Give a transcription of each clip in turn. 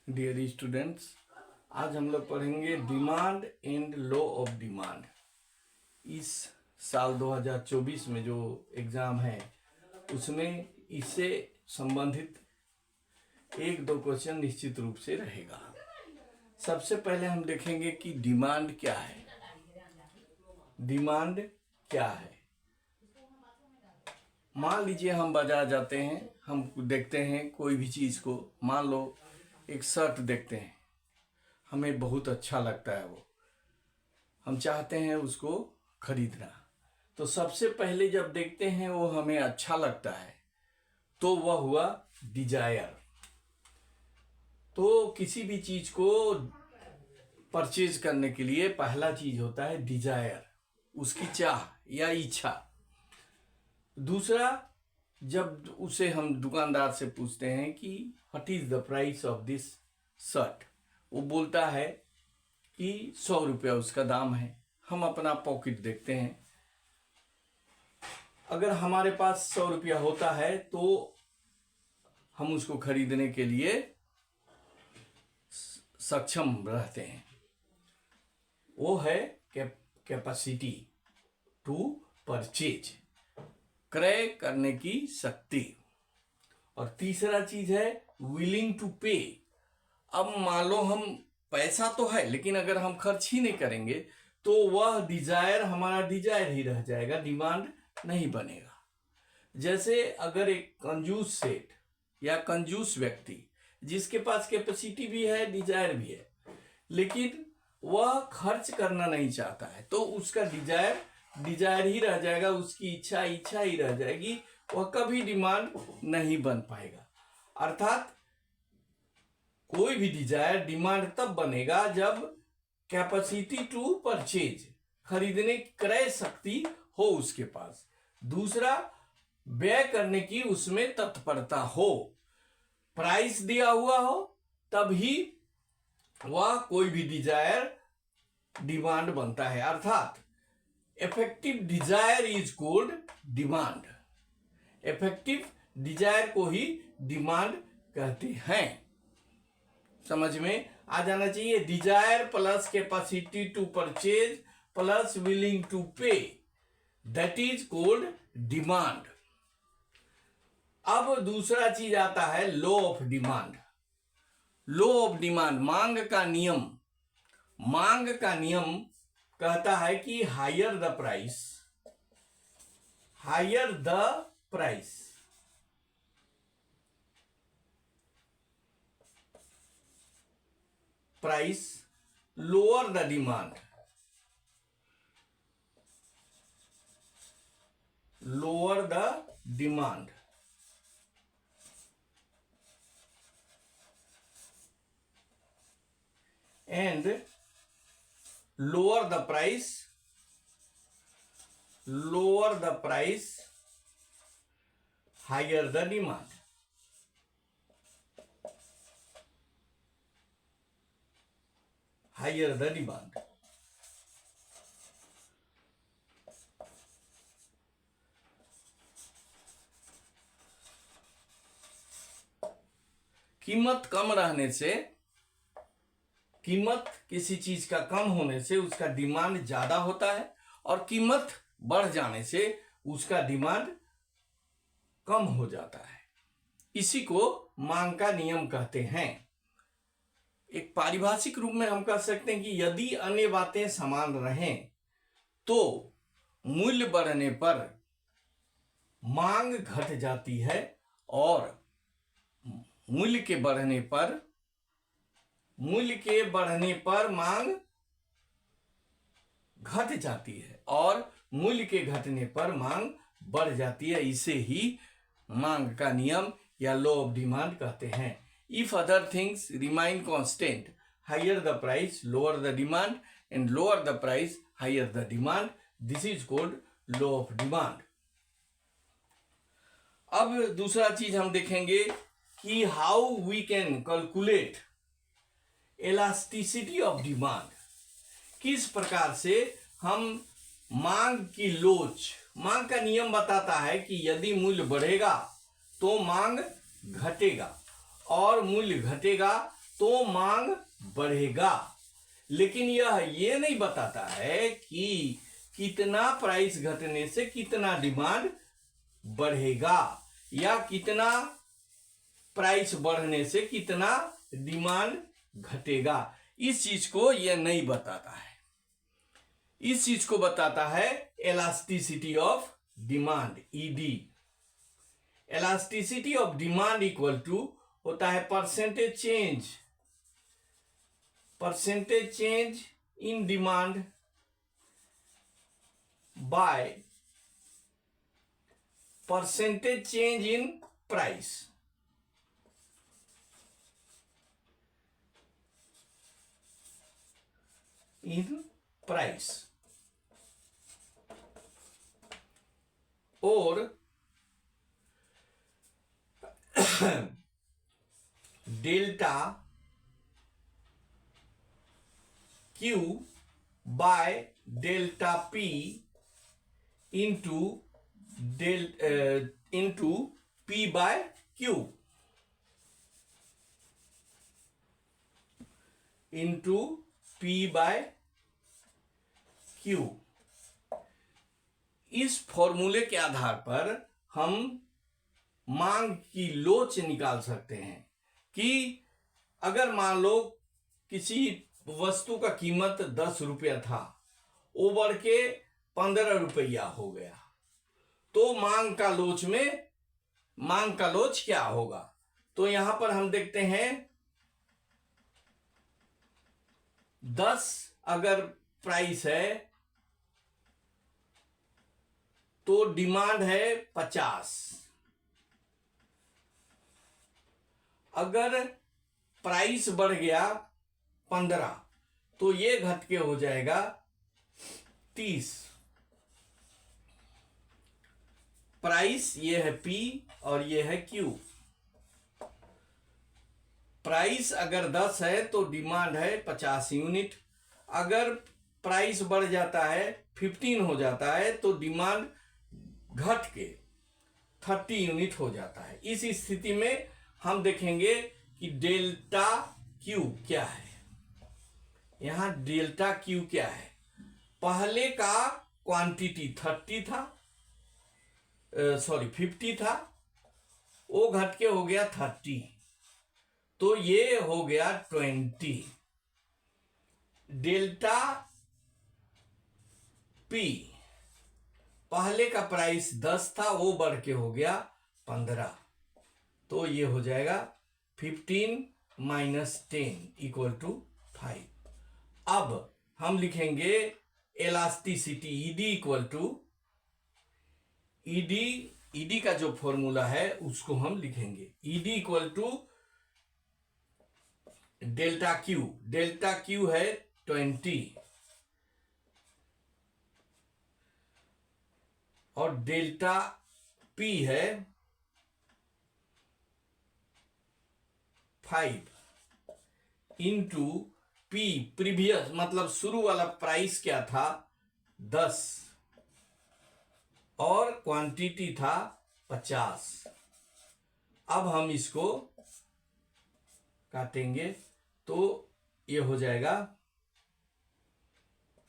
Dear students, आज हम लोग पढ़ेंगे demand and law of demand. इस साल 2024 में जो एग्ज़ाम है उसमें इससे संबंधित एक दो क्वेश्चन निश्चित रूप से रहेगा। सबसे पहले हम देखेंगे कि डिमांड क्या है। डिमांड क्या है? मान लीजिए हम बाजार जाते हैं, हम देखते हैं कोई भी चीज़ को, मान लो एक शर्ट देखते हैं, हमें बहुत अच्छा लगता है, वो हम चाहते हैं उसको खरीदना। तो सबसे पहले जब देखते हैं वो हमें अच्छा लगता है तो वह हुआ डिजायर। तो किसी भी चीज़ को परचेज करने के लिए पहला चीज़ होता है डिजायर, उसकी चाह या इच्छा। दूसरा, जब उसे हम दुकानदार से पूछते हैं कि what is the price of this shirt, वो बोलता है कि 100 रुपया उसका दाम है। हम अपना पॉकेट देखते हैं, अगर हमारे पास 100 रुपया होता है तो हम उसको खरीदने के लिए सक्षम रहते हैं। वो है कैपेसिटी टू परचेज, क्रय करने की शक्ति। और तीसरा चीज है विलिंग टू पे। अब मान लो हम पैसा तो है लेकिन अगर हम खर्च ही नहीं करेंगे तो वह डिजायर हमारा डिजायर ही रह जाएगा, डिमांड नहीं बनेगा। जैसे अगर एक कंजूस सेठ या कंजूस व्यक्ति जिसके पास कैपेसिटी भी है, डिजायर भी है, लेकिन वह खर्च करना नहीं चाहता है तो उसका डिजायर ही रह जाएगा, उसकी इच्छा ही रह जाएगी, वह कभी डिमांड नहीं बन पाएगा। अर्थात कोई भी डिजायर डिमांड तब बनेगा जब कैपेसिटी टू परचेज, खरीदने की क्रय शक्ति हो उसके पास। दूसरा, व्यय करने की उसमें तत्परता हो, प्राइस दिया हुआ हो, तभी वह कोई भी डिजायर डिमांड बनता है। अर्थात effective desire is called demand. Effective desire को ही डिमांड कहते हैं। समझ में आ जाना चाहिए। Desire plus capacity to purchase plus willing to pay, that is called demand. अब दूसरा चीज आता है law of demand. Law of demand, मांग का नियम। मांग का नियम कहता है कि higher the price lower the demand, and lower the price higher the demand. कीमत कम रहने से, कीमत किसी चीज का कम होने से उसका डिमांड ज्यादा होता है और कीमत बढ़ जाने से उसका डिमांड कम हो जाता है। इसी को मांग का नियम कहते हैं। एक पारिभाषिक रूप में हम कह सकते हैं कि यदि अन्य बातें समान रहें तो मूल्य बढ़ने पर मांग घट जाती है और मूल्य के बढ़ने पर मांग घट जाती है और मूल्य के घटने पर मांग बढ़ जाती है। इसे ही मांग का नियम या लॉ ऑफ डिमांड कहते हैं। If other things remain constant, higher the price lower the demand and lower the price higher the demand, this is called law of demand. अब दूसरा चीज हम देखेंगे कि how we can calculate elasticity of demand. किस प्रकार से हम मांग की लोच, मांग का नियम बताता है कि यदि मूल्य बढ़ेगा तो मांग घटेगा और मूल्य घटेगा तो मांग बढ़ेगा। लेकिन यह ये नहीं बताता है कि कितना प्राइस घटने से कितना डिमांड बढ़ेगा या कितना प्राइस बढ़ने से कितना डिमांड घटेगा। इस चीज को यह नहीं बताता है। इस चीज को बताता है elasticity of demand, ED. Elasticity of demand equal to होता है percentage change in demand by percentage change in price. और delta Q by delta P into P by Q into P by Q. इस फॉर्मूले के आधार पर हम मांग की लोच निकाल सकते हैं कि अगर मान लो किसी वस्तु का कीमत 10 रुपया था, वो बढ़ के 15 रुपया हो गया, तो मांग का लोच क्या होगा। तो यहां पर हम देखते हैं 10 अगर प्राइस है तो डिमांड है 50। अगर प्राइस बढ़ गया 15 तो ये घट के हो जाएगा 30। प्राइस ये है P और ये है Q। प्राइस अगर 10 है तो डिमांड है 50 यूनिट। अगर प्राइस बढ़ जाता है 15 हो जाता है तो डिमांड घट के 30 यूनिट हो जाता है। इस स्थिति में हम देखेंगे कि डेल्टा क्यू क्या है। यहां डेल्टा क्यू क्या है। पहले का क्वांटिटी 50 था, वो घट के हो गया 30, तो ये हो गया 20। डेल्टा पी, पहले का प्राइस 10 था, वो बढ़ के हो गया 15, तो ये हो जाएगा 15 माइनस 10 इक्वल टू 5। अब हम लिखेंगे elasticity ED equal to ED का जो फॉर्मूला है उसको हम लिखेंगे ED equal to delta Q है 20 और डेल्टा पी है 5 इंटू पी प्रीवियस मतलब शुरू वाला प्राइस क्या था 10 और क्वांटिटी था 50। अब हम इसको काटेंगे तो ये हो जाएगा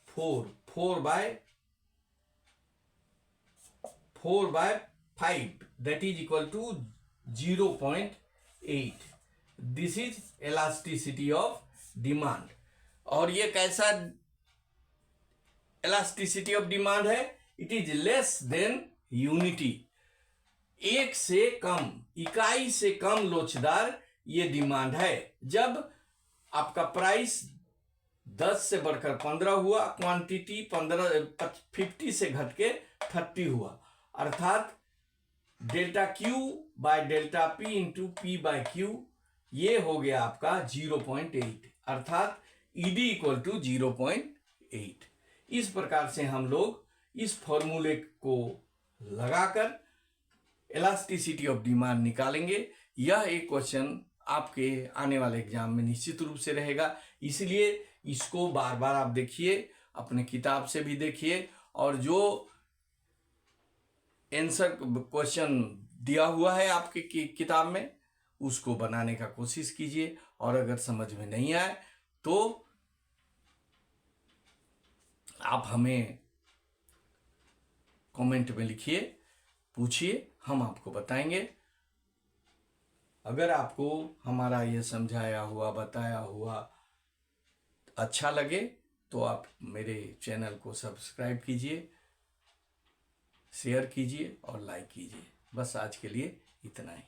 4 by 5 that is equal to 0.8। This is elasticity of demand. और ये कैसा इलास्टिसिटी ऑफ डिमांड है। It is less than unity, एक से कम, इकाई से कम लोचदार ये डिमांड है। जब आपका प्राइस 10 से बढ़कर 15 हुआ, क्वांटिटी 50 से घट के 30 हुआ, अर्थात delta Q by delta P into P by Q ये हो गया आपका 0.8, अर्थात ईडी इक्वल टू 0.8। इस प्रकार से हम लोग इस फॉर्मूले को लगाकर इलास्टिसिटी ऑफ डिमांड निकालेंगे। यह एक क्वेश्चन आपके आने वाले एग्जाम में निश्चित रूप से रहेगा, इसलिए इसको बार बार आप देखिए, अपने किताब से भी देखिए, और जो आंसर क्वेश्चन दिया हुआ है आपके किताब में उसको बनाने का कोशिश कीजिए। और अगर समझ में नहीं आए तो आप हमें कमेंट में लिखिए, पूछिए, हम आपको बताएंगे। अगर आपको हमारा ये समझाया हुआ, बताया हुआ अच्छा लगे तो आप मेरे चैनल को सब्सक्राइब कीजिए, शेयर कीजिए और लाइक कीजिए। बस आज के लिए इतना ही।